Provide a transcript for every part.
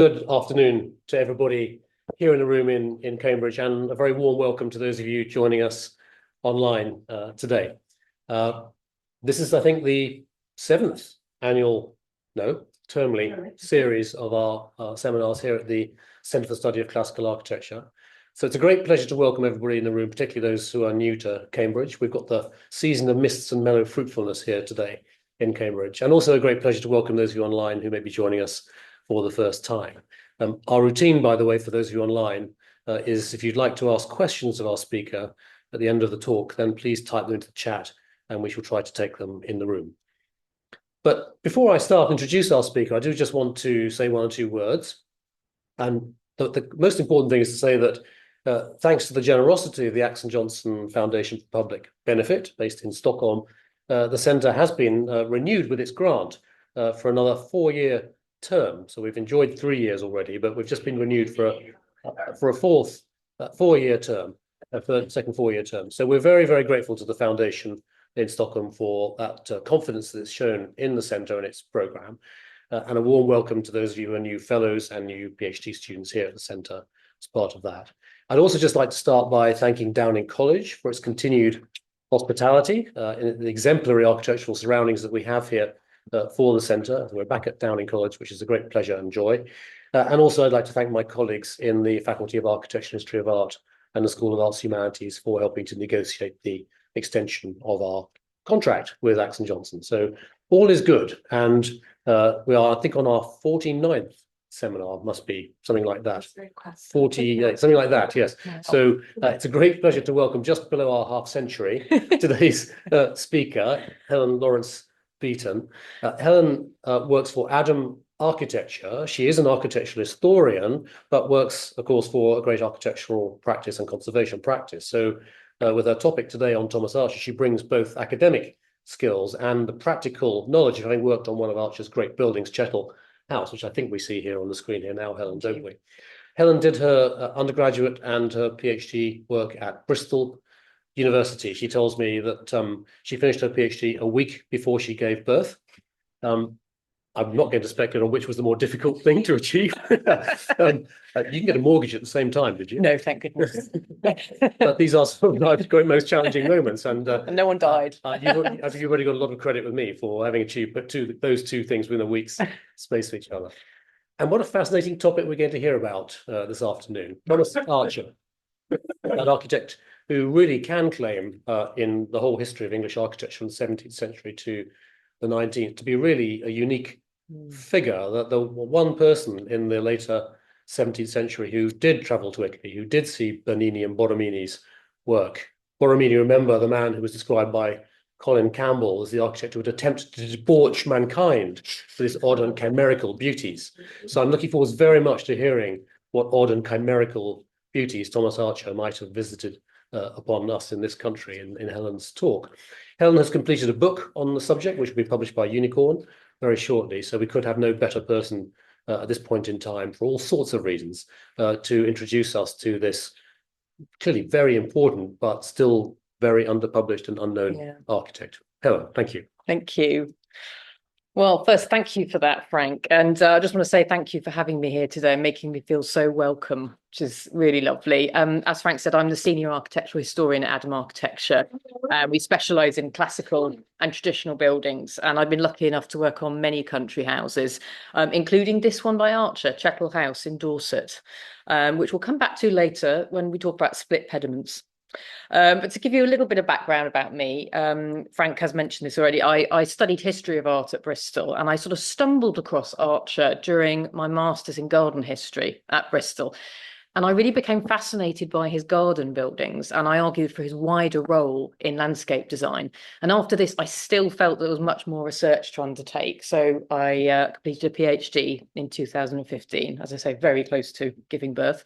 Good afternoon to everybody here in the room in Cambridge, and a very warm welcome to those of you joining us online today. This is, I think, the seventh annual, termly series of our seminars here at the Centre for the Study of Classical Architecture. So it's a great pleasure to welcome everybody in the room, particularly those who are new to Cambridge. We've got the season of mists and mellow fruitfulness here today in Cambridge, and also a great pleasure to welcome those of you online who may be joining us for the first time. Our routine, by the way, for those of you online, is if you'd like to ask questions of our speaker at the end of the talk, then please type them into the chat and we shall try to take them in the room. But before I start to introduce our speaker, I do just want to say one or two words. And the most important thing is to say that thanks to the generosity of the Axon Johnson Foundation for Public Benefit, based in Stockholm, the centre has been renewed with its grant for another 4-year term. So we've enjoyed 3 years already, but we've just been renewed for a fourth 4-year term, for the second 4-year term. So we're very, very grateful to the foundation in Stockholm for that confidence that's shown in the centre and its programme, and a warm welcome to those of you who are new fellows and new PhD students here at the centre as part of that. I'd also just like to start by thanking Downing College for its continued hospitality in the exemplary architectural surroundings that we have here for the centre. We're back at Downing College, which is a great pleasure and joy. And also I'd like to thank my colleagues in the Faculty of Architecture and History of Art and the School of Arts and Humanities for helping to negotiate the extension of our contract with Axon Johnson. So all is good. And we are, I think, on our 49th seminar, must be something like that. 40, something like that, yes. So it's a great pleasure to welcome, just below our half century, today's speaker, Helen Lawrence-Beaton. Helen works for Adam Architecture. She is an architectural historian, but works, of course, for a great architectural practice and conservation practice. So with her topic today on Thomas Archer, she brings both academic skills and the practical knowledge of having worked on one of Archer's great buildings, Chettle House, which I think we see here on the screen here now, Helen, don't we? Helen did her undergraduate and her PhD work at Bristol University. She tells me that she finished her PhD a week before she gave birth. I'm not going to speculate on which was the more difficult thing to achieve. You can get a mortgage at the same time, did you? No, thank goodness. But these are some of life's most challenging moments, and no one died. You've already got a lot of credit with me for having achieved those two things within a week's space of each other. And what a fascinating topic we're going to hear about this afternoon. Thomas Archer, that architect who really can claim in the whole history of English architecture from the 17th century to the 19th to be really a unique figure, that the one person in the later 17th century who did travel to Italy, who did see Bernini and Borromini's work. Borromini, remember, the man who was described by Colin Campbell as the architect who would attempt to debauch mankind with his odd and chimerical beauties. So I'm looking forward very much to hearing what odd and chimerical beauties Thomas Archer might have visited upon us in this country in Helen's talk. Helen has completed a book on the subject, which will be published by Unicorn very shortly. So we could have no better person at this point in time, for all sorts of reasons, to introduce us to this clearly very important, but still very underpublished and unknown architect. Helen, thank you. Thank you. Well, first, thank you for that, Frank. And I just want to say thank you for having me here today and making me feel so welcome, which is really lovely. As Frank said, I'm the senior architectural historian at Adam Architecture. We specialise in classical and traditional buildings, and I've been lucky enough to work on many country houses, including this one by Archer, Chettle House in Dorset, which we'll come back to later when we talk about split pediments. But to give you a little bit of background about me, Frank has mentioned this already. I studied history of art at Bristol, and I sort of stumbled across Archer during my master's in garden history at Bristol. And I really became fascinated by his garden buildings, and I argued for his wider role in landscape design. And after this, I still felt there was much more research to undertake. So I completed a PhD in 2015, as I say, very close to giving birth,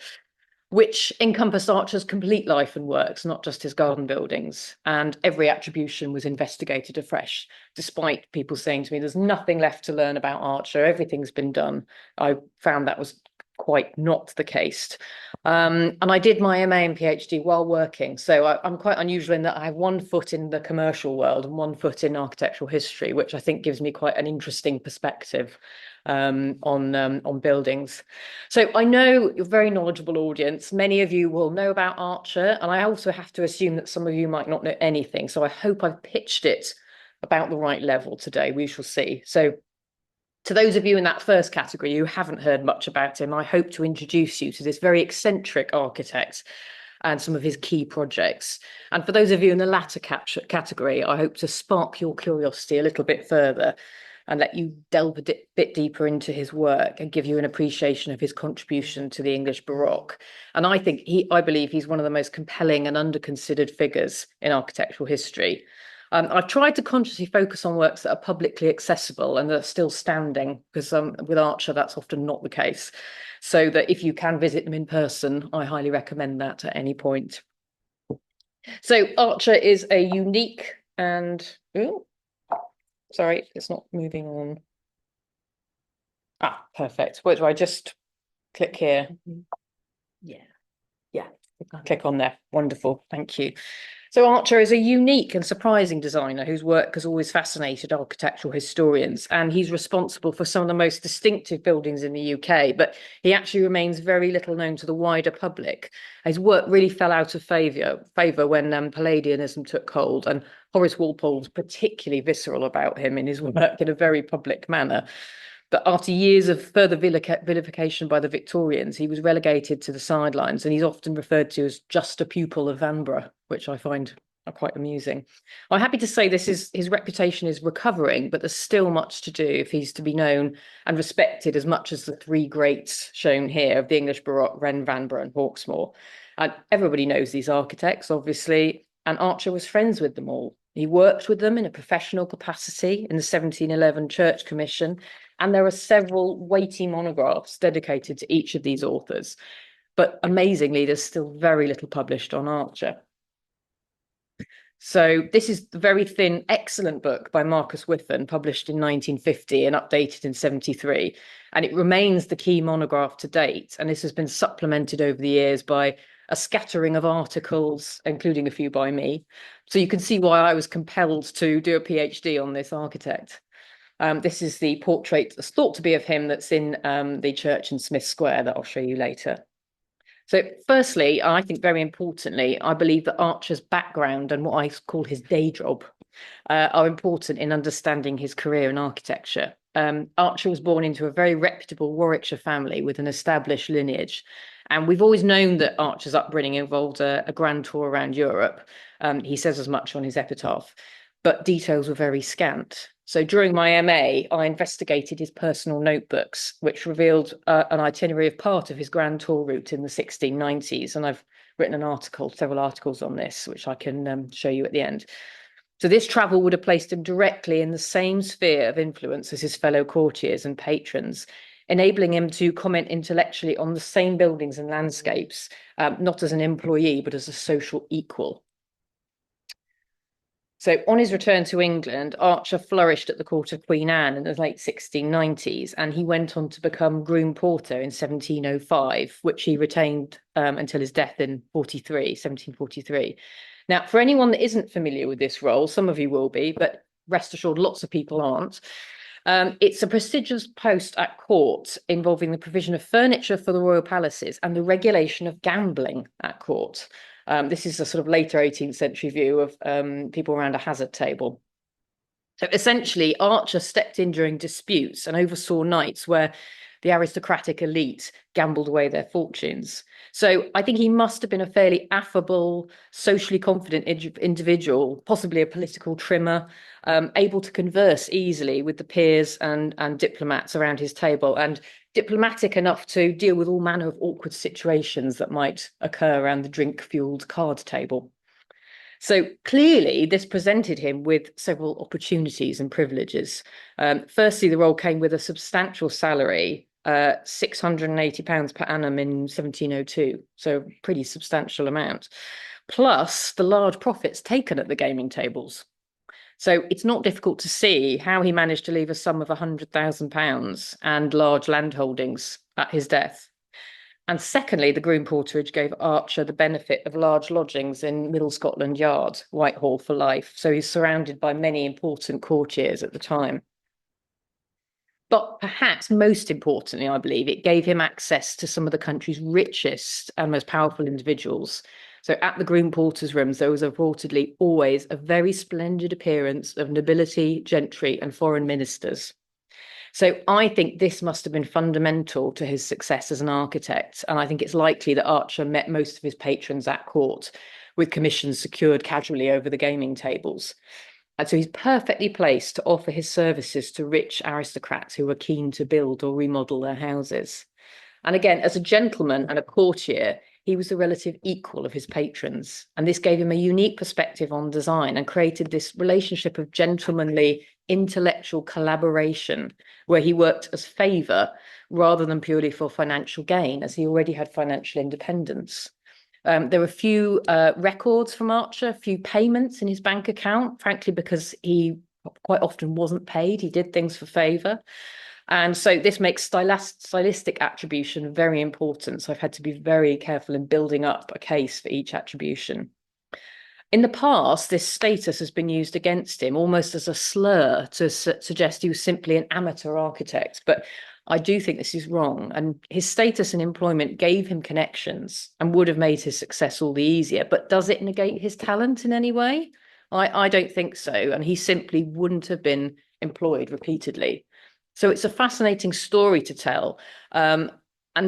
which encompassed Archer's complete life and works, not just his garden buildings. And every attribution was investigated afresh, despite people saying to me, there's nothing left to learn about Archer, everything's been done. I found that was quite not the case. And I did my MA and PhD while working. So I'm quite unusual in that I have one foot in the commercial world and one foot in architectural history, which I think gives me quite an interesting perspective. on buildings. So I know you're a very knowledgeable audience. Many of you will know about Archer, and I also have to assume that some of you might not know anything. So I hope I've pitched it about the right level today. We shall see. So to those of you in that first category who haven't heard much about him, I hope to introduce you to this very eccentric architect and some of his key projects. And for those of you in the latter category, I hope to spark your curiosity a little bit further and let you delve a bit deeper into his work and give you an appreciation of his contribution to the English Baroque. And I believe he's one of the most compelling and under-considered figures in architectural history. I've tried to consciously focus on works that are publicly accessible and that are still standing, because with Archer, that's often not the case. So that if you can visit them in person, I highly recommend that at any point. So Archer is a unique and, sorry, it's not moving on. Perfect. Where do I just click here? Yeah, click on there. Wonderful, thank you. So Archer is a unique and surprising designer whose work has always fascinated architectural historians, and he's responsible for some of the most distinctive buildings in the UK, but he actually remains very little known to the wider public. His work really fell out of favour when Palladianism took hold, and Horace Walpole was particularly visceral about him in his work in a very public manner. But after years of further vilification by the Victorians, he was relegated to the sidelines, and he's often referred to as just a pupil of Vanbrugh, which I find quite amusing. I'm happy to say his reputation is recovering, but there's still much to do if he's to be known and respected as much as the three greats shown here of the English Baroque, Wren, Vanbrugh and Hawksmoor. And everybody knows these architects, obviously, and Archer was friends with them all. He worked with them in a professional capacity in the 1711 Church Commission, and there are several weighty monographs dedicated to each of these authors. But amazingly, there's still very little published on Archer. So this is the very thin, excellent book by Marcus Whiffen, published in 1950 and updated in 73. And it remains the key monograph to date. And this has been supplemented over the years by a scattering of articles, including a few by me. So you can see why I was compelled to do a PhD on this architect. This is the portrait that's thought to be of him that's in the church in Smith Square that I'll show you later. So firstly, I think very importantly, I believe that Archer's background and what I call his day job are important in understanding his career in architecture. Archer was born into a very reputable Warwickshire family with an established lineage. And we've always known that Archer's upbringing involved a grand tour around Europe. He says as much on his epitaph, but details were very scant. So during my MA, I investigated his personal notebooks, which revealed an itinerary of part of his grand tour route in the 1690s. And I've written several articles on this, which I can show you at the end. So this travel would have placed him directly in the same sphere of influence as his fellow courtiers and patrons, enabling him to comment intellectually on the same buildings and landscapes, not as an employee, but as a social equal. So on his return to England, Archer flourished at the court of Queen Anne in the late 1690s, and he went on to become groom porter in 1705, which he retained until his death in 1743. Now, for anyone that isn't familiar with this role, some of you will be, but rest assured, lots of people aren't. It's a prestigious post at court involving the provision of furniture for the royal palaces and the regulation of gambling at court. This is a sort of later 18th century view of people around a hazard table. So essentially, Archer stepped in during disputes and oversaw nights where the aristocratic elite gambled away their fortunes. So I think he must have been a fairly affable, socially confident individual, possibly a political trimmer, able to converse easily with the peers and diplomats around his table, and diplomatic enough to deal with all manner of awkward situations that might occur around the drink-fueled card table. So clearly, this presented him with several opportunities and privileges. Firstly, the role came with a substantial salary, £680 per annum in 1702, so a pretty substantial amount, plus the large profits taken at the gaming tables. So it's not difficult to see how he managed to leave a sum of £100,000 and large landholdings at his death. And secondly, the groom porterage gave Archer the benefit of large lodgings in Middle Scotland Yard, Whitehall for life. So he's surrounded by many important courtiers at the time. But perhaps most importantly, I believe, it gave him access to some of the country's richest and most powerful individuals. So at the Groom Porter's rooms, there was reportedly always a very splendid appearance of nobility, gentry, and foreign ministers. So I think this must have been fundamental to his success as an architect. And I think it's likely that Archer met most of his patrons at court, with commissions secured casually over the gaming tables. And so he's perfectly placed to offer his services to rich aristocrats who were keen to build or remodel their houses. And again, as a gentleman and a courtier, he was the relative equal of his patrons. And this gave him a unique perspective on design and created this relationship of gentlemanly intellectual collaboration, where he worked as favour rather than purely for financial gain, as he already had financial independence. There were a few records from Archer, a few payments in his bank account, frankly, because he quite often wasn't paid. He did things for favour. And so this makes stylistic attribution very important. So I've had to be very careful in building up a case for each attribution. In the past, this status has been used against him almost as a slur to suggest he was simply an amateur architect. But I do think this is wrong. And his status and employment gave him connections and would have made his success all the easier. But does it negate his talent in any way? I don't think so. And he simply wouldn't have been employed repeatedly. So it's a fascinating story to tell and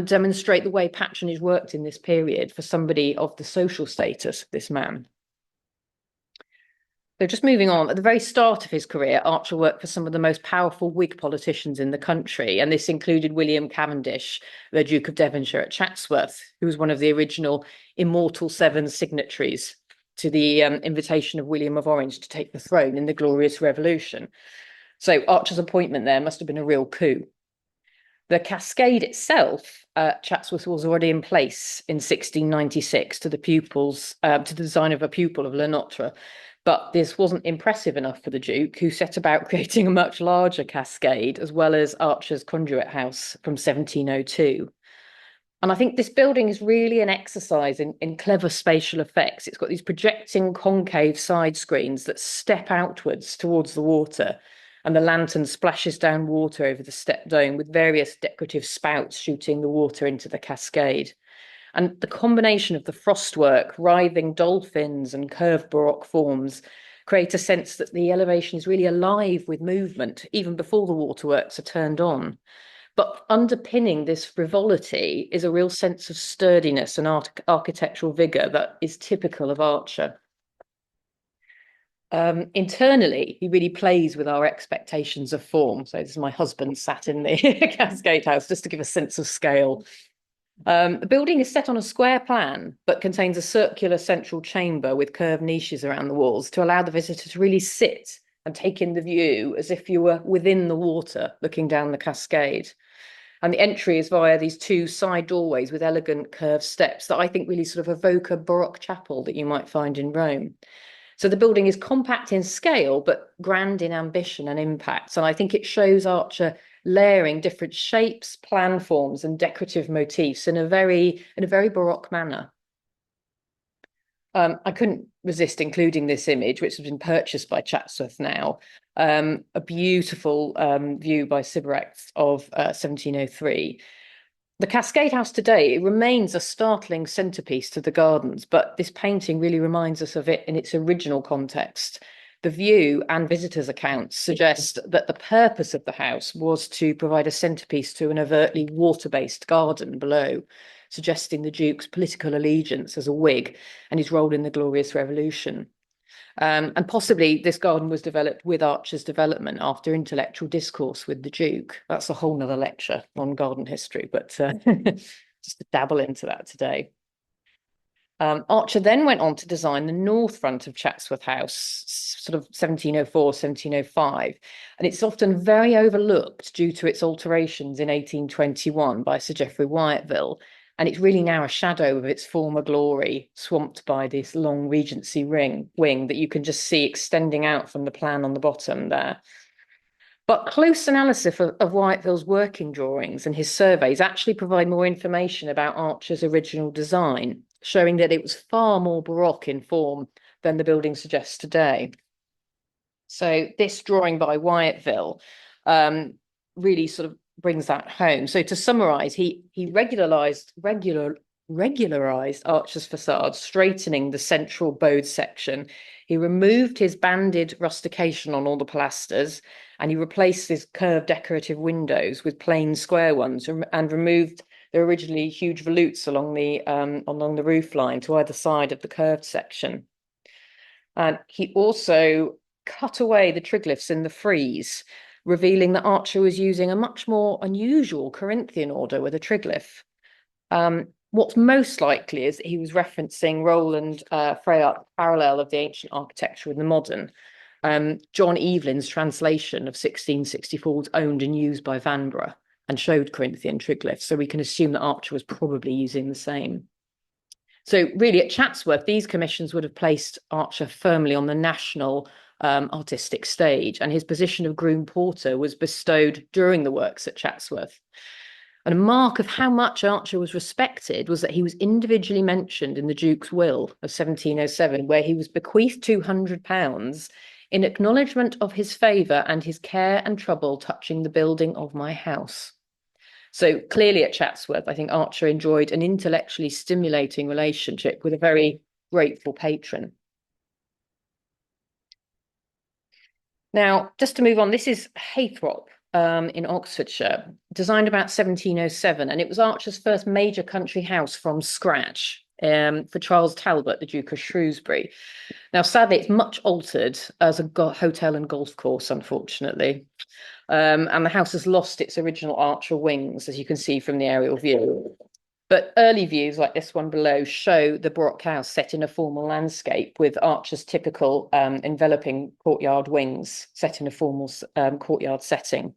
demonstrate the way patronage worked in this period for somebody of the social status of this man. So just moving on, at the very start of his career, Archer worked for some of the most powerful Whig politicians in the country, and this included William Cavendish, the Duke of Devonshire at Chatsworth, who was one of the original Immortal Seven signatories to the invitation of William of Orange to take the throne in the Glorious Revolution. So Archer's appointment there must have been a real coup. The cascade itself, Chatsworth was already in place in 1696 to the design of a pupil of Le Notre. But this wasn't impressive enough for the Duke, who set about creating a much larger cascade, as well as Archer's Conduit House from 1702. And I think this building is really an exercise in clever spatial effects. It's got these projecting concave side screens that step outwards towards the water, and the lantern splashes down water over the step dome with various decorative spouts shooting the water into the cascade. And the combination of the frostwork, writhing dolphins and curved Baroque forms create a sense that the elevation is really alive with movement, even before the waterworks are turned on. But underpinning this frivolity is a real sense of sturdiness and architectural vigour that is typical of Archer. Internally, he really plays with our expectations of form. So this is my husband sat in the Cascade House, just to give a sense of scale. The building is set on a square plan, but contains a circular central chamber with curved niches around the walls to allow the visitor to really sit and take in the view as if you were within the water looking down the cascade. And the entry is via these two side doorways with elegant curved steps that I think really sort of evoke a Baroque chapel that you might find in Rome. So the building is compact in scale, but grand in ambition and impact. And I think it shows Archer layering different shapes, plan forms, and decorative motifs in a very Baroque manner. I couldn't resist including this image, which has been purchased by Chatsworth now. A beautiful view by Sybarax of 1703. The Cascade House today, it remains a startling centerpiece to the gardens, but this painting really reminds us of it in its original context. The view and visitors' accounts suggest that the purpose of the house was to provide a centerpiece to an overtly water-based garden below, suggesting the Duke's political allegiance as a Whig and his role in the Glorious Revolution. And possibly this garden was developed with Archer's development after intellectual discourse with the Duke. That's a whole nother lecture on garden history, but just to dabble into that today. Archer then went on to design the north front of Chatsworth House, sort of 1704, 1705. And it's often very overlooked due to its alterations in 1821 by Sir Geoffrey Wyatville. And it's really now a shadow of its former glory, swamped by this long Regency wing that you can just see extending out from the plan on the bottom there. But close analysis of Wyatville's working drawings and his surveys actually provide more information about Archer's original design, showing that it was far more Baroque in form than the building suggests today. So this drawing by Wyatville really sort of brings that home. So to summarize, he regularized Archer's facade, straightening the central bowed section. He removed his banded rustication on all the pilasters, and he replaced his curved decorative windows with plain square ones, and removed the originally huge volutes along the roof line to either side of the curved section. And he also cut away the triglyphs in the frieze, revealing that Archer was using a much more unusual Corinthian order with a triglyph. What's most likely is that he was referencing Roland Freyar's parallel of the ancient architecture with the modern. John Evelyn's translation of 1664 was owned and used by Vanbrugh and showed Corinthian triglyphs, so we can assume that Archer was probably using the same. So really at Chatsworth, these commissions would have placed Archer firmly on the national artistic stage, and his position of groom porter was bestowed during the works at Chatsworth. And a mark of how much Archer was respected was that he was individually mentioned in the Duke's will of 1707, where he was bequeathed £200 in acknowledgement of his favour and his care and trouble touching the building of my house. So clearly at Chatsworth, I think Archer enjoyed an intellectually stimulating relationship with a very grateful patron. Now, just to move on, this is Haythrop in Oxfordshire, designed about 1707, and it was Archer's first major country house from scratch for Charles Talbot, the Duke of Shrewsbury. Now, sadly, it's much altered as a hotel and golf course, unfortunately. And the house has lost its original Archer wings, as you can see from the aerial view. But early views like this one below show the Baroque house set in a formal landscape with Archer's typical enveloping courtyard wings set in a formal courtyard setting.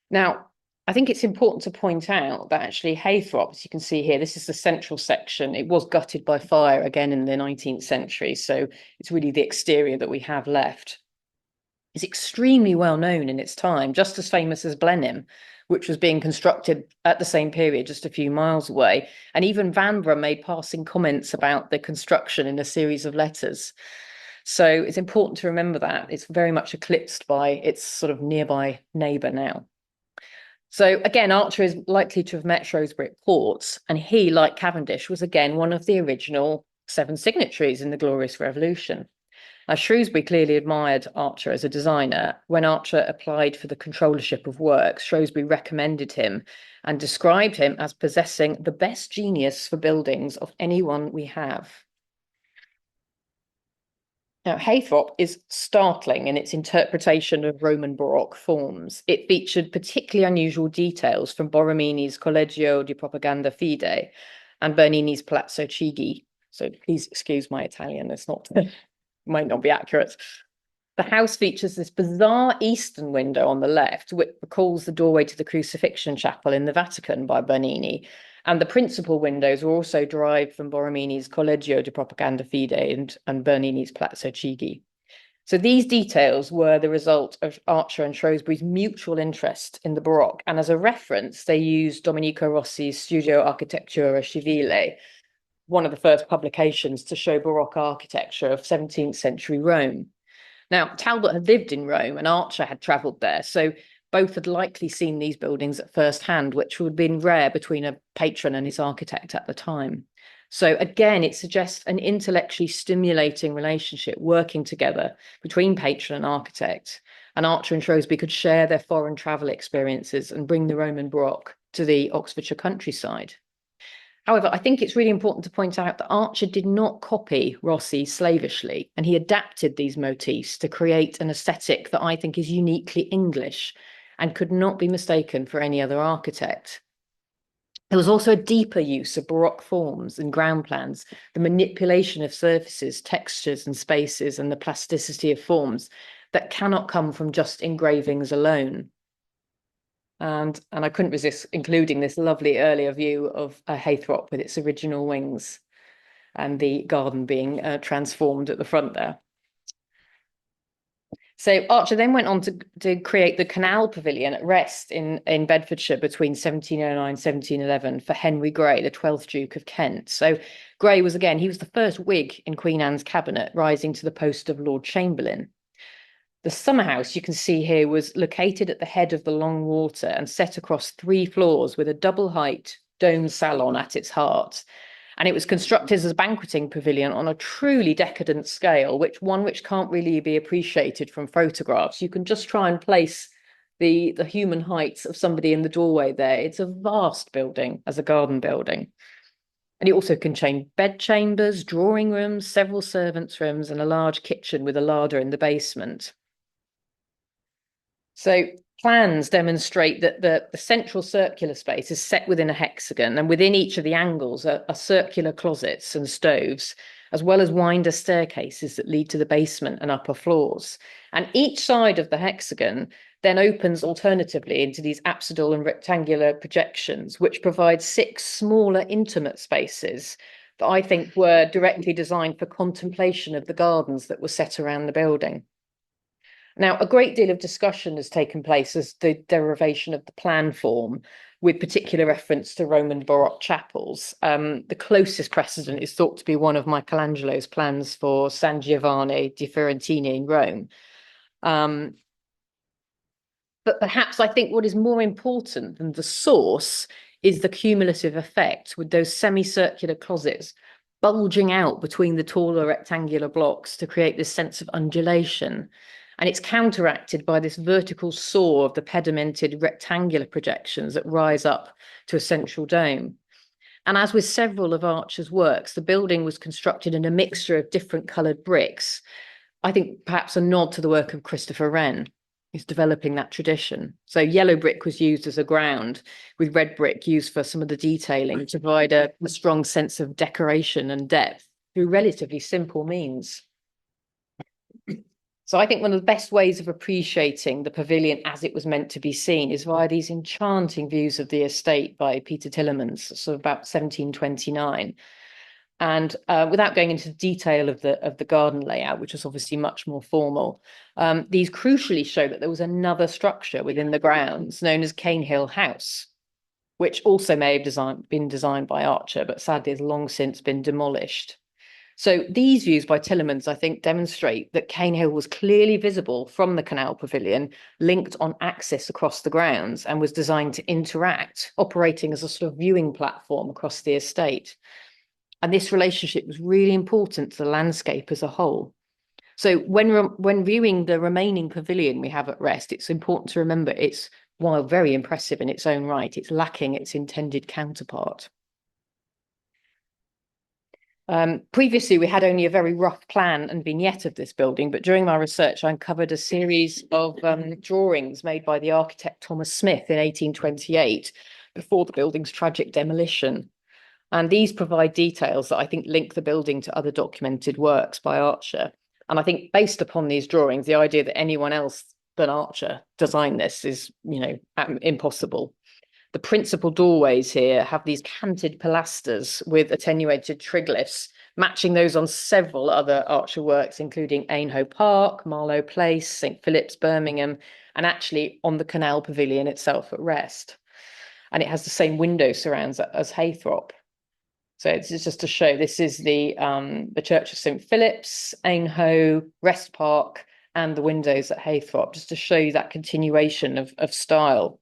Now, I think it's important to point out that actually Haythrop, as you can see here, this is the central section. It was gutted by fire again in the 19th century. So it's really the exterior that we have left. It's extremely well known in its time, just as famous as Blenheim, which was being constructed at the same period, just a few miles away. And even Vanbrugh made passing comments about the construction in a series of letters. So it's important to remember that. It's very much eclipsed by its sort of nearby neighbour now. So again, Archer is likely to have met Shrewsbury at Port, and he, like Cavendish, was again one of the original 7 signatories in the Glorious Revolution. Now, Shrewsbury clearly admired Archer as a designer. When Archer applied for the controllership of works, Shrewsbury recommended him and described him as possessing the best genius for buildings of anyone we have. Now, Haythrop is startling in its interpretation of Roman Baroque forms. It featured particularly unusual details from Borromini's Collegio di Propaganda Fide and Bernini's Palazzo Chigi. So please excuse my Italian, it's not might not be accurate. The house features this bizarre eastern window on the left, which recalls the doorway to the Crucifixion Chapel in the Vatican by Bernini. And the principal windows were also derived from Borromini's Collegio di Propaganda Fide and Bernini's Palazzo Chigi. So these details were the result of Archer and Shrewsbury's mutual interest in the Baroque. And as a reference, they used Domenico Rossi's Studio Architettura Civile, one of the first publications to show Baroque architecture of 17th century Rome. Now, Talbot had lived in Rome and Archer had travelled there, so both had likely seen these buildings at first hand, which would have been rare between a patron and his architect at the time. So again, it suggests an intellectually stimulating relationship working together between patron and architect, and Archer and Shrewsbury could share their foreign travel experiences and bring the Roman Baroque to the Oxfordshire countryside. However, I think it's really important to point out that Archer did not copy Rossi slavishly, and he adapted these motifs to create an aesthetic that I think is uniquely English and could not be mistaken for any other architect. There was also a deeper use of Baroque forms and ground plans, the manipulation of surfaces, textures and spaces, and the plasticity of forms that cannot come from just engravings alone. And I couldn't resist including this lovely earlier view of Haythrop with its original wings and the garden being transformed at the front there. So Archer then went on to create the Canal Pavilion at Rest in Bedfordshire between 1709 and 1711 for Henry Grey, the 12th Duke of Kent. So Grey was, again, he was the first Whig in Queen Anne's cabinet, rising to the post of Lord Chamberlain. The summer house you can see here was located at the head of the Long Water and set across 3 floors with a double height domed salon at its heart. And it was constructed as a banqueting pavilion on a truly decadent scale, which can't really be appreciated from photographs. You can just try and place the human heights of somebody in the doorway there. It's a vast building as a garden building. And it also contained bedchambers, drawing rooms, several servants' rooms, and a large kitchen with a larder in the basement. So plans demonstrate that the central circular space is set within a hexagon, and within each of the angles are circular closets and stoves, as well as winder staircases that lead to the basement and upper floors. And each side of the hexagon then opens alternatively into these apsidal and rectangular projections, which provide 6 smaller intimate spaces that I think were directly designed for contemplation of the gardens that were set around the building. Now, a great deal of discussion has taken place as the derivation of the plan form, with particular reference to Roman Baroque chapels. The closest precedent is thought to be one of Michelangelo's plans for San Giovanni di Fiorentini in Rome. But perhaps I think what is more important than the source is the cumulative effect, with those semicircular closets bulging out between the taller rectangular blocks to create this sense of undulation. And it's counteracted by this vertical soar of the pedimented rectangular projections that rise up to a central dome. And as with several of Archer's works, the building was constructed in a mixture of different coloured bricks. I think perhaps a nod to the work of Christopher Wren, who's developing that tradition. So yellow brick was used as a ground, with red brick used for some of the detailing to provide a strong sense of decoration and depth through relatively simple means. So I think one of the best ways of appreciating the pavilion as it was meant to be seen is via these enchanting views of the estate by Peter Tillemans, so about 1729. And without going into detail of the garden layout, which was obviously much more formal, these crucially show that there was another structure within the grounds known as Cane Hill House, which also may have been designed by Archer, but sadly has long since been demolished. So these views by Tillemans, I think, demonstrate that Cane Hill was clearly visible from the Canal Pavilion, linked on axis across the grounds, and was designed to interact, operating as a sort of viewing platform across the estate. And this relationship was really important to the landscape as a whole. So when viewing the remaining pavilion we have at Rest, it's important to remember it's, while very impressive in its own right, it's lacking its intended counterpart. Previously, we had only a very rough plan and vignette of this building, but during my research, I uncovered a series of drawings made by the architect Thomas Smith in 1828, before the building's tragic demolition. And these provide details that I think link the building to other documented works by Archer. And I think based upon these drawings, the idea that anyone else than Archer designed this is, impossible. The principal doorways here have these canted pilasters with attenuated triglyphs, matching those on several other Archer works, including Aynhoe Park, Marlow Place, St Philip's, Birmingham, and actually on the Canal Pavilion itself at Rest. And it has the same window surrounds as Haythrop. So it's just to show this is the Church of St Philip's, Aynhoe, Rest Park, and the windows at Haythrop, just to show you that continuation of style.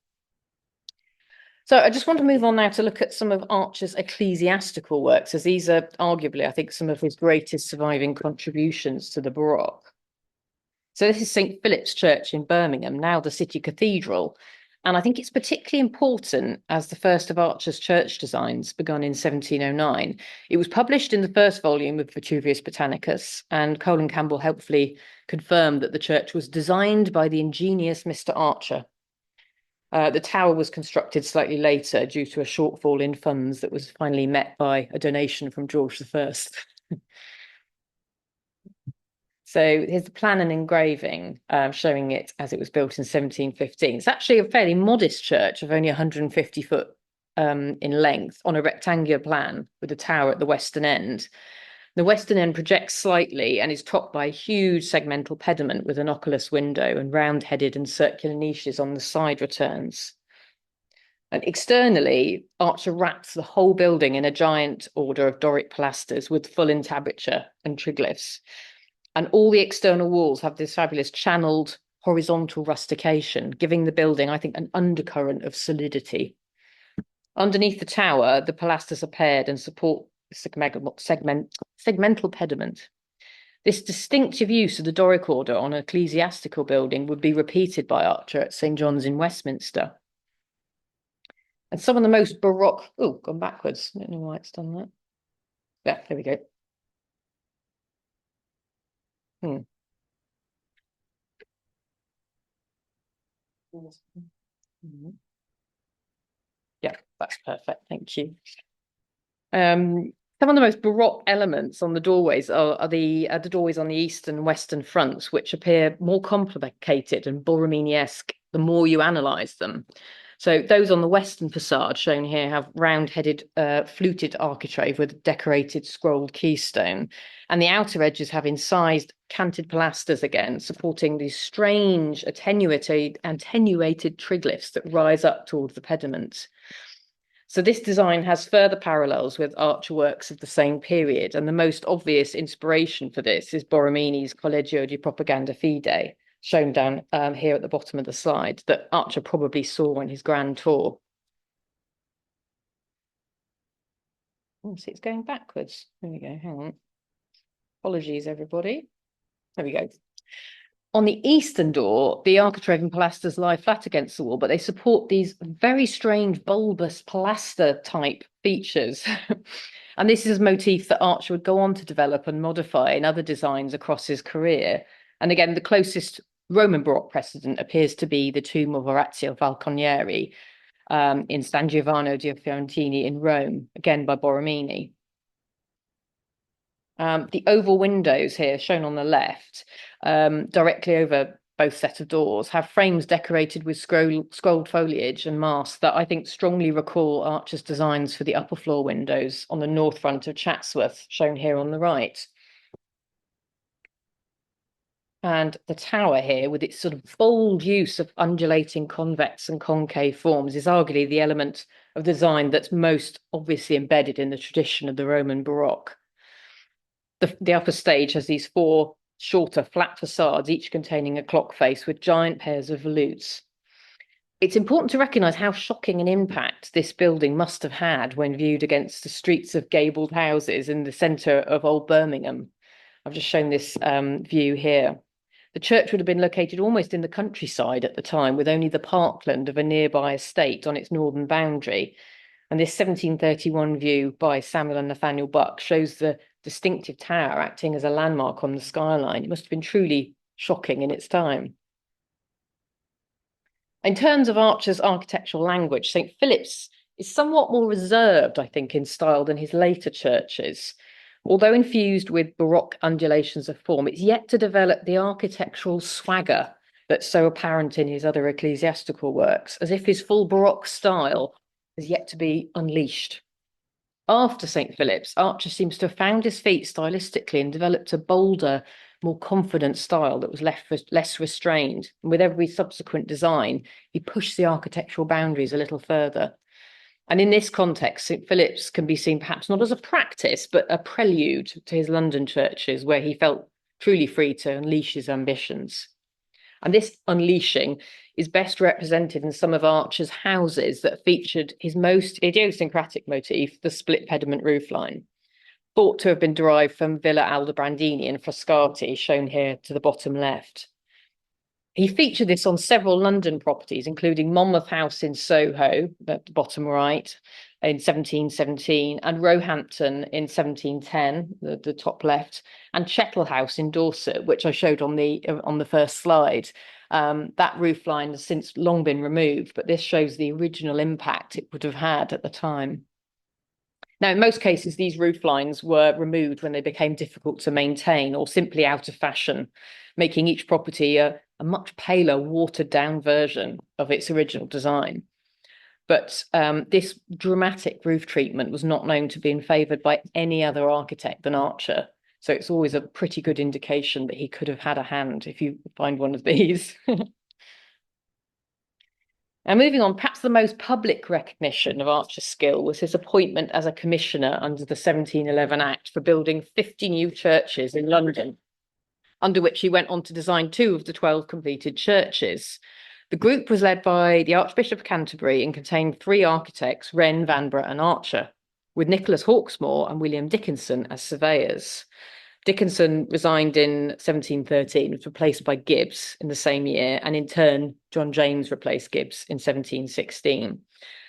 So I just want to move on now to look at some of Archer's ecclesiastical works, as these are arguably, I think, some of his greatest surviving contributions to the Baroque. So this is St Philip's Church in Birmingham, now the city cathedral. And I think it's particularly important as the first of Archer's church designs, begun in 1709. It was published in the first volume of Vitruvius Botanicus, and Colin Campbell helpfully confirmed that the church was designed by the ingenious Mr. Archer. The tower was constructed slightly later due to a shortfall in funds that was finally met by a donation from George I. So here's the plan and engraving showing it as it was built in 1715. It's actually a fairly modest church of only 150 foot in length on a rectangular plan with a tower at the western end. The western end projects slightly and is topped by a huge segmental pediment with an oculus window and round-headed and circular niches on the side returns. And externally, Archer wraps the whole building in a giant order of Doric pilasters with full entablature and triglyphs. And all the external walls have this fabulous channeled horizontal rustication, giving the building, I think, an undercurrent of solidity. Underneath the tower, the pilasters are paired and support segmental pediment. This distinctive use of the Doric order on an ecclesiastical building would be repeated by Archer at St. John's in Westminster. And some of the most Baroque, oh, gone backwards. I don't know why it's done that. Yeah, there we go. Yeah, that's perfect. Thank you. Some of the most Baroque elements on the doorways are the doorways on the eastern and western fronts, which appear more complicated and Borromini-esque the more you analyse them. So those on the western facade shown here have round-headed fluted architrave with decorated scrolled keystone, and the outer edges have incised canted pilasters again, supporting these strange attenuated triglyphs that rise up towards the pediment. So this design has further parallels with Archer works of the same period, and the most obvious inspiration for this is Borromini's Collegio di Propaganda Fide, shown down here at the bottom of the slide, that Archer probably saw in his grand tour. Oh, see, it's going backwards. There we go, hang on. Apologies, everybody. There we go. On the eastern door, the architrave and pilasters lie flat against the wall, but they support these very strange bulbous pilaster type features. And this is a motif that Archer would go on to develop and modify in other designs across his career. And again, the closest Roman Baroque precedent appears to be the tomb of Orazio Falconieri in San Giovanni di Fiorentini in Rome, again by Borromini. The oval windows here, shown on the left, directly over both set of doors, have frames decorated with scrolled foliage and masks that I think strongly recall Archer's designs for the upper floor windows on the north front of Chatsworth, shown here on the right. And the tower here, with its sort of bold use of undulating convex and concave forms, is arguably the element of design that's most obviously embedded in the tradition of the Roman Baroque. The upper stage has these four shorter flat facades, each containing a clock face with giant pairs of volutes. It's important to recognise how shocking an impact this building must have had when viewed against the streets of gabled houses in the centre of Old Birmingham. I've just shown this view here. The church would have been located almost in the countryside at the time, with only the parkland of a nearby estate on its northern boundary. And this 1731 view by Samuel and Nathaniel Buck shows the distinctive tower acting as a landmark on the skyline. It must have been truly shocking in its time. In terms of Archer's architectural language, St. Philip's is somewhat more reserved, I think, in style than his later churches. Although infused with Baroque undulations of form, it's yet to develop the architectural swagger that's so apparent in his other ecclesiastical works, as if his full Baroque style is yet to be unleashed. After St. Philip's, Archer seems to have found his feet stylistically and developed a bolder, more confident style that was less restrained. And with every subsequent design, he pushed the architectural boundaries a little further. And in this context, St. Philip's can be seen perhaps not as a practice, but a prelude to his London churches, where he felt truly free to unleash his ambitions. And this unleashing is best represented in some of Archer's houses that featured his most idiosyncratic motif, the split pediment roofline, thought to have been derived from Villa Aldobrandini and Frascati, shown here to the bottom left. He featured this on several London properties, including Monmouth House in Soho, at the bottom right, in 1717, and Roehampton in 1710, the top left, and Chettle House in Dorset, which I showed on the first slide. That roofline has since long been removed, but this shows the original impact it would have had at the time. Now, in most cases, these rooflines were removed when they became difficult to maintain or simply out of fashion, making each property a much paler, watered-down version of its original design. But this dramatic roof treatment was not known to be favoured by any other architect than Archer. So it's always a pretty good indication that he could have had a hand if you find one of these. Now, moving on, perhaps the most public recognition of Archer's skill was his appointment as a commissioner under the 1711 Act for building 50 new churches in London. under which he went on to design 2 of the 12 completed churches. The group was led by the Archbishop of Canterbury and contained 3 architects, Wren, Vanbrugh and Archer, with Nicholas Hawksmoor and William Dickinson as surveyors. Dickinson resigned in 1713, was replaced by Gibbs in the same year, and in turn, John James replaced Gibbs in 1716.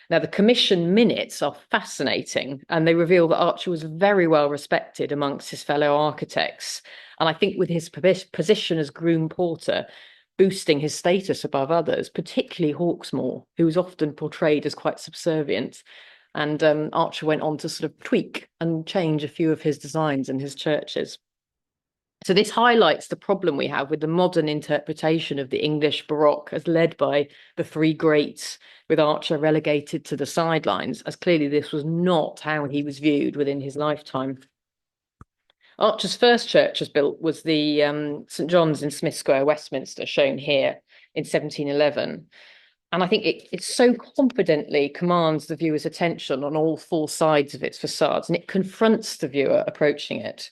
Now, the commission minutes are fascinating, and they reveal that Archer was very well respected amongst his fellow architects. And I think with his position as groom porter, boosting his status above others, particularly Hawksmoor, who was often portrayed as quite subservient. And Archer went on to sort of tweak and change a few of his designs in his churches. So this highlights the problem we have with the modern interpretation of the English Baroque as led by the 3 greats, with Archer relegated to the sidelines, as clearly this was not how he was viewed within his lifetime. Archer's first church as built was the St John's in Smith Square, Westminster, shown here in 1711. And I think it so confidently commands the viewer's attention on all 4 sides of its facades, and it confronts the viewer approaching it.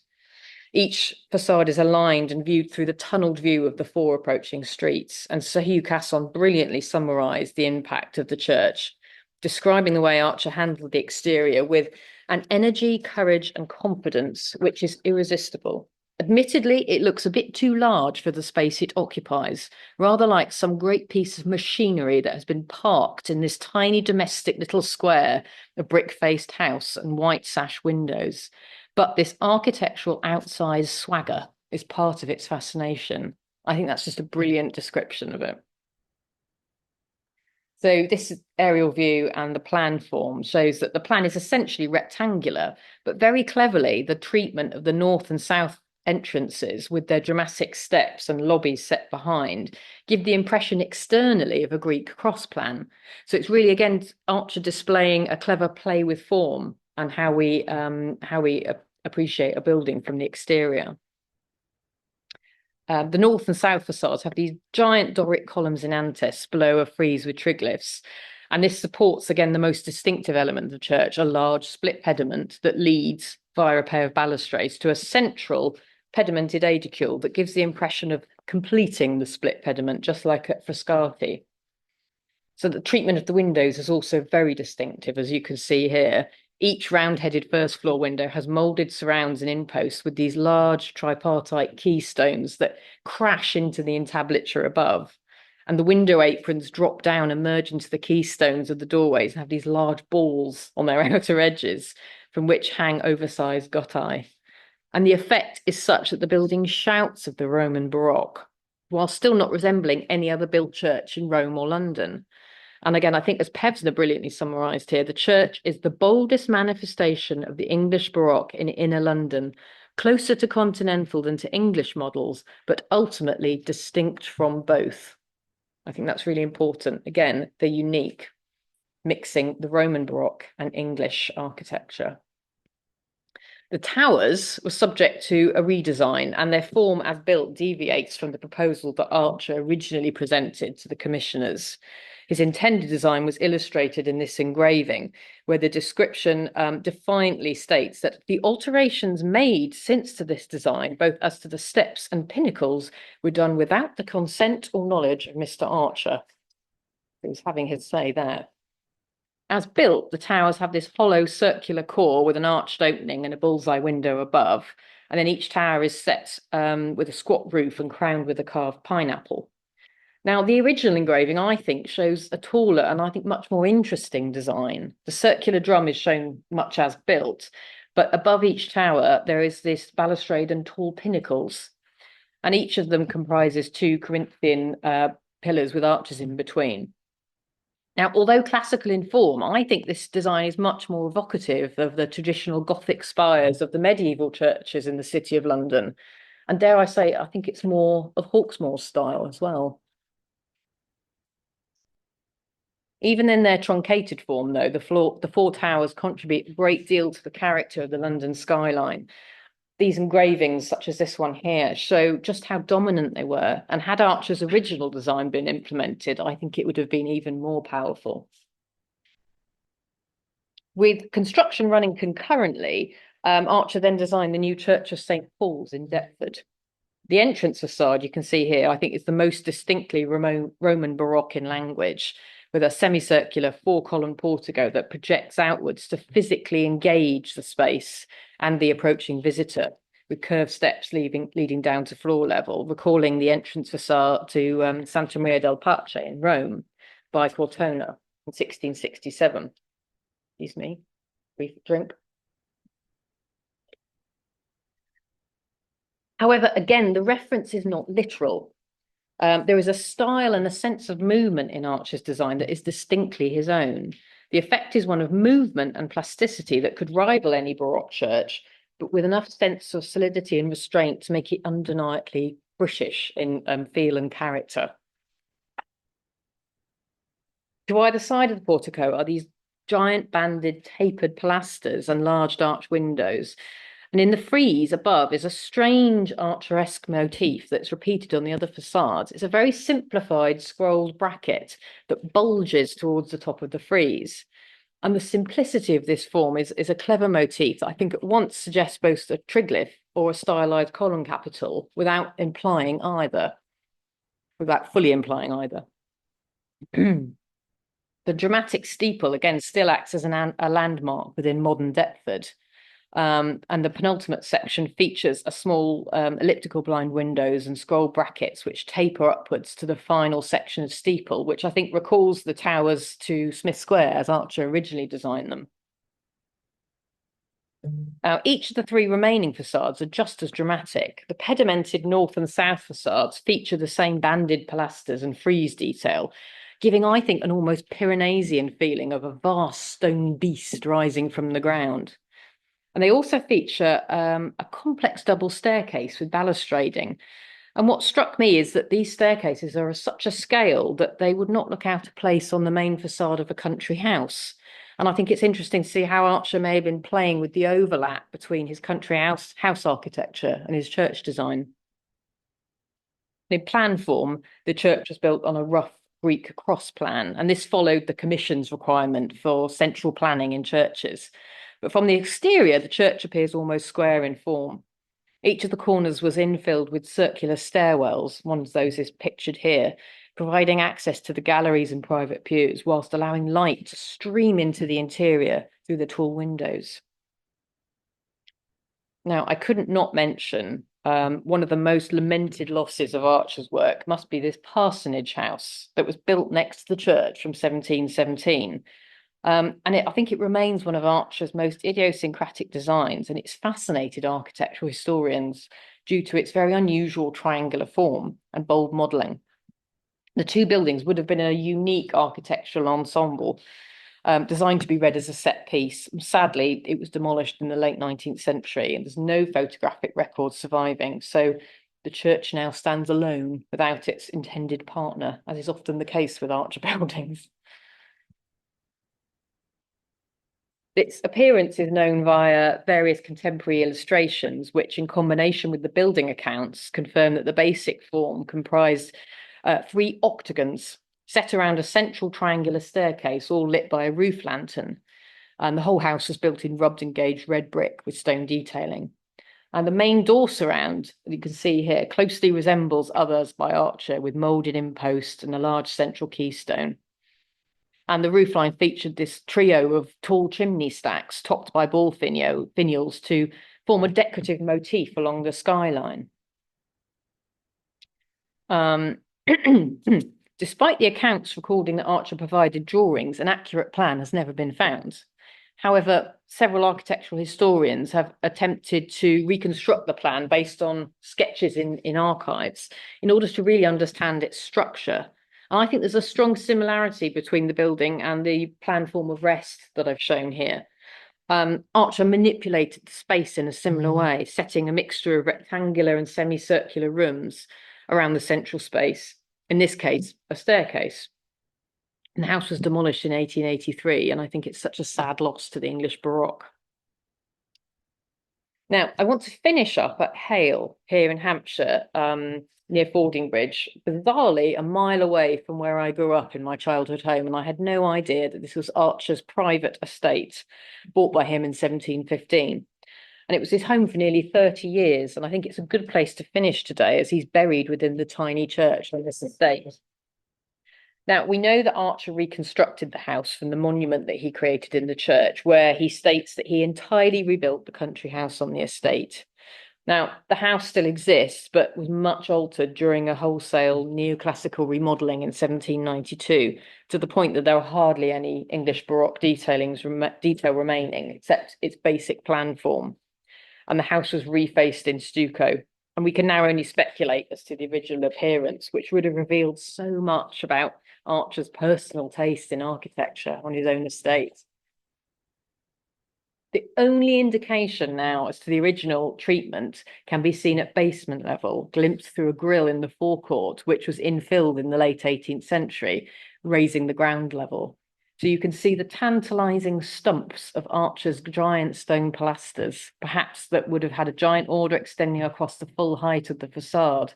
Each facade is aligned and viewed through the tunnelled view of the 4 approaching streets. And Sir Hugh Casson brilliantly summarised the impact of the church, describing the way Archer handled the exterior with an energy, courage and confidence which is irresistible. Admittedly, it looks a bit too large for the space it occupies, rather like some great piece of machinery that has been parked in this tiny domestic little square, a brick-faced house and white sash windows. But this architectural outsized swagger is part of its fascination. I think that's just a brilliant description of it. So this aerial view and the plan form shows that the plan is essentially rectangular, but very cleverly, the treatment of the north and south entrances with their dramatic steps and lobbies set behind give the impression externally of a Greek cross plan. So it's really, again, Archer displaying a clever play with form and how we appreciate a building from the exterior. The north and south facades have these giant Doric columns in antis below a frieze with triglyphs. And this supports, again, the most distinctive element of the church, a large split pediment that leads via a pair of balustrades to a central pedimented aedicule that gives the impression of completing the split pediment, just like at Frascati. So the treatment of the windows is also very distinctive, as you can see here. Each round-headed first floor window has moulded surrounds and imposts with these large tripartite keystones that crash into the entablature above. And the window aprons drop down and merge into the keystones of the doorways and have these large balls on their outer edges from which hang oversized guttae. And the effect is such that the building shouts of the Roman Baroque, while still not resembling any other built church in Rome or London. And again, I think as Pevsner brilliantly summarised here, the church is the boldest manifestation of the English Baroque in inner London, closer to continental than to English models, but ultimately distinct from both. I think that's really important. Again, they're unique, mixing the Roman Baroque and English architecture. The towers were subject to a redesign, and their form as built deviates from the proposal that Archer originally presented to the commissioners. His intended design was illustrated in this engraving, where the description defiantly states that the alterations made since to this design, both as to the steps and pinnacles, were done without the consent or knowledge of Mr. Archer. He was having his say there. As built, the towers have this hollow circular core with an arched opening and a bullseye window above. And then each tower is set with a squat roof and crowned with a carved pineapple. Now, the original engraving, I think, shows a taller and I think much more interesting design. The circular drum is shown much as built, but above each tower, there is this balustrade and tall pinnacles. And each of them comprises 2 Corinthian pillars with arches in between. Now, although classical in form, I think this design is much more evocative of the traditional Gothic spires of the medieval churches in the City of London. And dare I say, I think it's more of Hawksmoor's style as well. Even in their truncated form, though, the 4 towers contribute a great deal to the character of the London skyline. These engravings, such as this one here, show just how dominant they were. And had Archer's original design been implemented, I think it would have been even more powerful. With construction running concurrently, Archer then designed the new Church of St. Paul's in Deptford. The entrance facade you can see here, I think, is the most distinctly Roman Baroque in language, with a semicircular four-column portico that projects outwards to physically engage the space and the approaching visitor, with curved steps leading down to floor level, recalling the entrance facade to Santa Maria del Pace in Rome by Cortona in 1667. Excuse me, brief drink. However, again, the reference is not literal. There is a style and a sense of movement in Archer's design that is distinctly his own. The effect is one of movement and plasticity that could rival any Baroque church, but with enough sense of solidity and restraint to make it undeniably British in feel and character. To either side of the portico are these giant banded tapered pilasters and large arch windows. And in the frieze above is a strange archeresque motif that's repeated on the other facades. It's a very simplified scrolled bracket that bulges towards the top of the frieze. And the simplicity of this form is a clever motif that I think at once suggests both a triglyph or a stylized column capital without fully implying either. The dramatic steeple, again, still acts as a landmark within modern Deptford. And the penultimate section features a small elliptical blind windows and scroll brackets which taper upwards to the final section of steeple, which I think recalls the towers to Smith Square as Archer originally designed them. Now, each of the three remaining facades are just as dramatic. The pedimented north and south facades feature the same banded pilasters and frieze detail, giving, I think, an almost Piranesian feeling of a vast stone beast rising from the ground. And they also feature a complex double staircase with balustrading. And what struck me is that these staircases are of such a scale that they would not look out of place on the main facade of a country house. And I think it's interesting to see how Archer may have been playing with the overlap between his country house architecture and his church design. In plan form, the church was built on a rough Greek cross plan, and this followed the Commission's requirement for central planning in churches. But from the exterior, the church appears almost square in form. Each of the corners was infilled with circular stairwells, one of those is pictured here, providing access to the galleries and private pews, whilst allowing light to stream into the interior through the tall windows. Now, I couldn't not mention one of the most lamented losses of Archer's work must be this parsonage house that was built next to the church from 1717. I think it remains one of Archer's most idiosyncratic designs, and it's fascinated architectural historians due to its very unusual triangular form and bold modelling. The two buildings would have been a unique architectural ensemble, designed to be read as a set piece. Sadly, it was demolished in the late 19th century, and there's no photographic record surviving. So the church now stands alone without its intended partner, as is often the case with Archer buildings. Its appearance is known via various contemporary illustrations, which in combination with the building accounts confirm that the basic form comprised 3 octagons set around a central triangular staircase, all lit by a roof lantern. And the whole house was built in rubbed and gauged red brick with stone detailing. And the main door surround, you can see here, closely resembles others by Archer with moulded impost and a large central keystone. And the roofline featured this trio of tall chimney stacks topped by ball finials to form a decorative motif along the skyline. Despite the accounts recording that Archer provided drawings, an accurate plan has never been found. However, several architectural historians have attempted to reconstruct the plan based on sketches in archives in order to really understand its structure. And I think there's a strong similarity between the building and the plan form of rest that I've shown here. Archer manipulated the space in a similar way, setting a mixture of rectangular and semicircular rooms around the central space, in this case, a staircase. And the house was demolished in 1883, and I think it's such a sad loss to the English Baroque. Now, I want to finish up at Hale, here in Hampshire, near Fordingbridge, bizarrely a mile away from where I grew up in my childhood home, and I had no idea that this was Archer's private estate, bought by him in 1715. And And it was his home for nearly 30 years. And I think it's a good place to finish today, as he's buried within the tiny church on this estate. Now, we know that Archer reconstructed the house from the monument that he created in the church, where he states that he entirely rebuilt the country house on the estate. Now, the house still exists, but was much altered during a wholesale neoclassical remodelling in 1792, to the point that there are hardly any English Baroque detail remaining, except its basic plan form. And the house was refaced in stucco. And we can now only speculate as to the original appearance, which would have revealed so much about Archer's personal taste in architecture on his own estate. The only indication now as to the original treatment can be seen at basement level, glimpsed through a grille in the forecourt, which was infilled in the late 18th century, raising the ground level. So you can see the tantalizing stumps of Archer's giant stone pilasters, perhaps that would have had a giant order extending across the full height of the facade,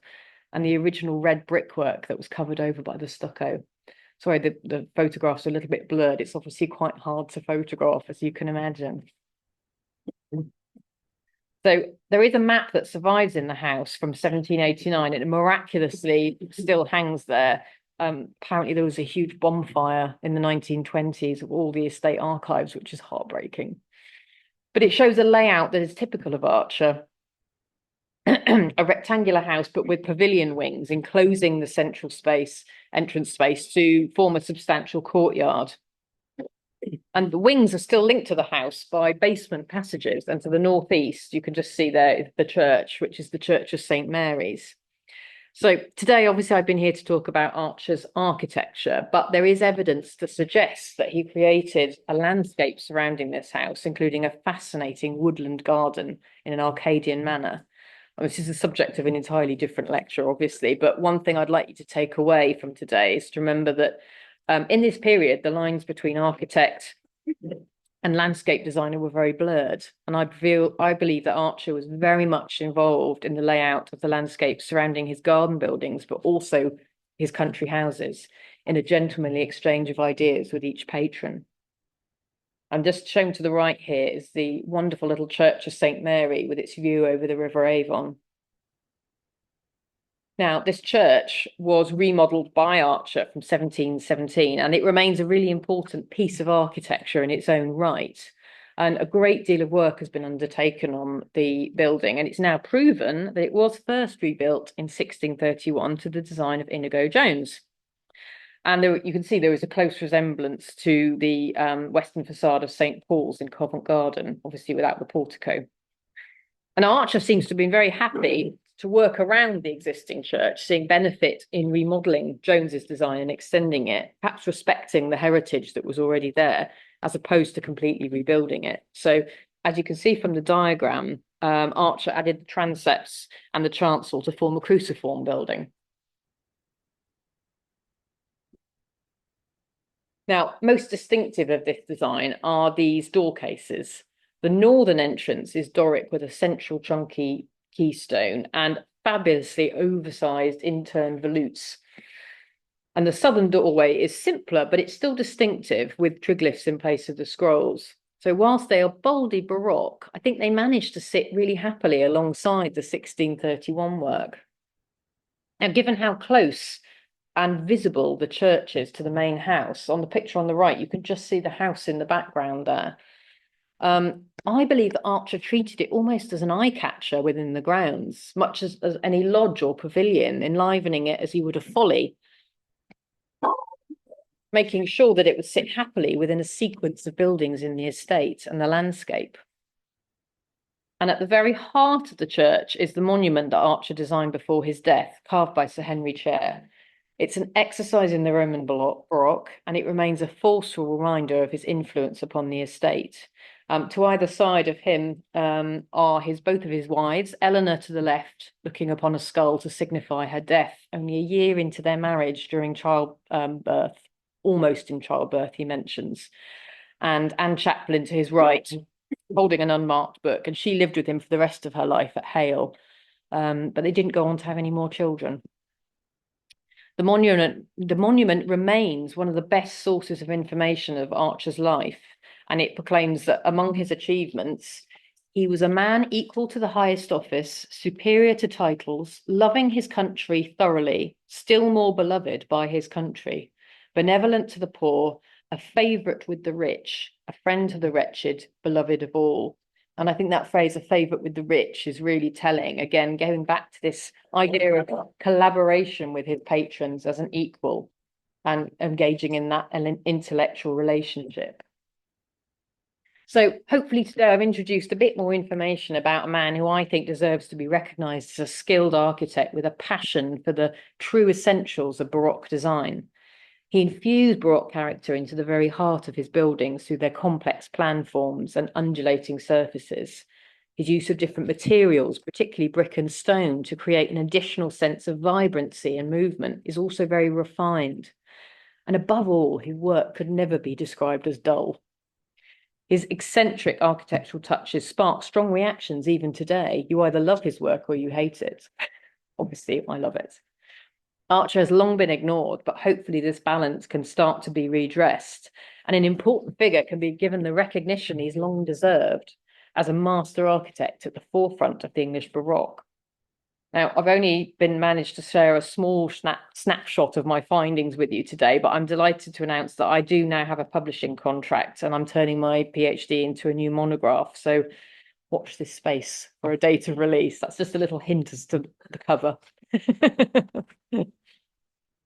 and the original red brickwork that was covered over by the stucco. Sorry, the photographs are a little bit blurred. It's obviously quite hard to photograph, as you can imagine. So there is a map that survives in the house from 1789, and it miraculously still hangs there. Apparently there was a huge bonfire in the 1920s of all the estate archives, which is heartbreaking. But it shows a layout that is typical of Archer. A rectangular house, but with pavilion wings enclosing the central entrance space to form a substantial courtyard. And the wings are still linked to the house by basement passages. And to the northeast, you can just see there is the church, which is the Church of St. Mary's. So today, obviously, I've been here to talk about Archer's architecture, but there is evidence to suggest that he created a landscape surrounding this house, including a fascinating woodland garden in an Arcadian manner. And this is the subject of an entirely different lecture, obviously, but one thing I'd like you to take away from today is to remember that in this period, the lines between architect and landscape designer were very blurred. And I believe that Archer was very much involved in the layout of the landscape surrounding his garden buildings, but also his country houses, in a gentlemanly exchange of ideas with each patron. And just shown to the right here is the wonderful little Church of St. Mary with its view over the River Avon. Now, this church was remodelled by Archer from 1717, and it remains a really important piece of architecture in its own right. And a great deal of work has been undertaken on the building, and it's now proven that it was first rebuilt in 1631 to the design of Inigo Jones. And there, you can see there is a close resemblance to the western facade of St. Paul's in Covent Garden, obviously without the portico. And Archer seems to have been very happy to work around the existing church, seeing benefit in remodelling Jones's design and extending it, perhaps respecting the heritage that was already there, as opposed to completely rebuilding it. So, as you can see from the diagram, Archer added the transepts and the chancel to form a cruciform building. Now, most distinctive of this design are these door cases. The northern entrance is Doric with a central chunky keystone and fabulously oversized intern volutes. And the southern doorway is simpler, but it's still distinctive with triglyphs in place of the scrolls. So whilst they are boldly Baroque, I think they managed to sit really happily alongside the 1631 work. Now, given how close and visible the church is to the main house, on the picture on the right, you can just see the house in the background there. I believe that Archer treated it almost as an eye catcher within the grounds, much as any lodge or pavilion, enlivening it as he would a folly, making sure that it would sit happily within a sequence of buildings in the estate and the landscape. And at the very heart of the church is the monument that Archer designed before his death, carved by Sir Henry Chair. It's an exercise in the Roman Baroque, and it remains a forceful reminder of his influence upon the estate. To either side of him are both of his wives, Eleanor to the left, looking upon a skull to signify her death, only a year into their marriage during childbirth, almost in childbirth, he mentions, and Anne Chaplin to his right, holding an unmarked book, and she lived with him for the rest of her life at Hale, but they didn't go on to have any more children. The monument remains one of the best sources of information of Archer's life, and it proclaims that among his achievements, He was a man equal to the highest office, superior to titles, loving his country thoroughly, still more beloved by his country, benevolent to the poor, a favourite with the rich, a friend to the wretched, beloved of all. And I think that phrase, a favourite with the rich, is really telling. Again, going back to this idea of collaboration with his patrons as an equal and engaging in that intellectual relationship. So hopefully today I've introduced a bit more information about a man who I think deserves to be recognised as a skilled architect with a passion for the true essentials of Baroque design. He infused Baroque character into the very heart of his buildings through their complex plan forms and undulating surfaces. His use of different materials, particularly brick and stone, to create an additional sense of vibrancy and movement is also very refined. And above all, his work could never be described as dull. His eccentric architectural touches spark strong reactions even today. You either love his work or you hate it. Obviously, I love it. Archer has long been ignored, but hopefully this balance can start to be redressed, and an important figure can be given the recognition he's long deserved as a master architect at the forefront of the English Baroque. Now, I've only been managed to share a small snapshot of my findings with you today, but I'm delighted to announce that I do now have a publishing contract and I'm turning my PhD into a new monograph. So watch this space for a date of release. That's just a little hint as to the cover.